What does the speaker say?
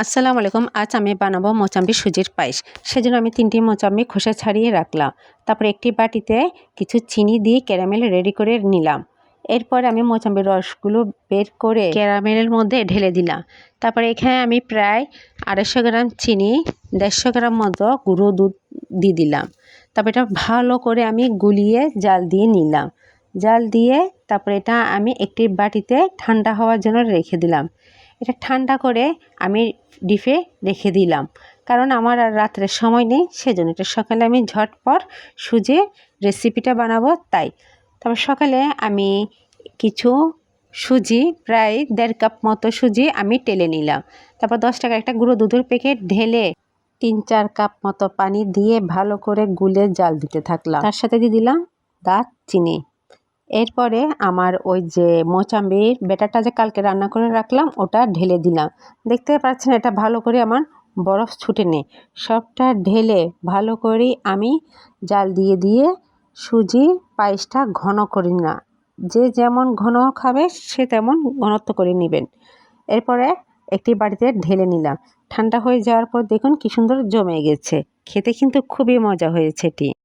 আসসালামু আলাইকুম। আজ আমি বানাবো মোচাম্বি সুজির পায়েস। সেজন্য আমি 3টি মোচাম্বি খোসা ছাড়িয়ে রাখলাম। তারপর একটি বাটিতে কিছু চিনি দিয়ে ক্যারামেল রেডি করে নিলাম। এরপর আমি মোচাম্বির রসগুলো বের করে ক্যারামেলের মধ্যে ঢেলে দিলাম। তারপরে এখানে আমি প্রায় 250 গ্রাম চিনি, 150 গ্রাম মতো গুঁড়ো দুধ দিয়ে দিলাম। তারপর এটা ভালো করে আমি গুলিয়ে জাল দিয়ে নিলাম। জাল দিয়ে তারপরে এটা আমি একটি বাটিতে ঠান্ডা হওয়ার জন্য রেখে দিলাম। এটা ঠান্ডা করে আমি ডিপে রেখে দিলাম, কারণ আমার আর রাত্রে সময় নেই, সেজন্য এটা সকালে আমি ঝটপট সুজির রেসিপিটা বানাবো তাই। তারপর সকালে আমি কিছু সুজি, প্রায় 1.5 কাপ মতো সুজি আমি টেলে নিলাম। তারপর 10 টাকার একটা গুঁড়ো দুধের প্যাকেট ঢেলে 3-4 কাপ মতো পানি দিয়ে ভালো করে গুলে জাল দিতে থাকলাম। তার সাথে দিয়ে দিলাম চিনি। এরপরে আমার ওই যে মোচাম্বির ব্যাটারটা যে কালকে রান্না করে রাখলাম ওটা ঢেলে দিলাম। দেখতে পাচ্ছেন এটা ভালো করে আমার বরফ ছুটে নেই। সবটা ঢেলে ভালো করে আমি জাল দিয়ে দিয়ে সুজির পায়েসটা ঘন করে না, যে যেমন ঘন খাবে সে তেমন ঘনত্ব করে নেবেন। এরপরে একটি বাটিতে ঢেলে নিলাম। ঠান্ডা হয়ে যাওয়ার পর দেখুন কি সুন্দর জমে গেছে। খেতে কিন্তু খুবই মজা হয়েছে এটি।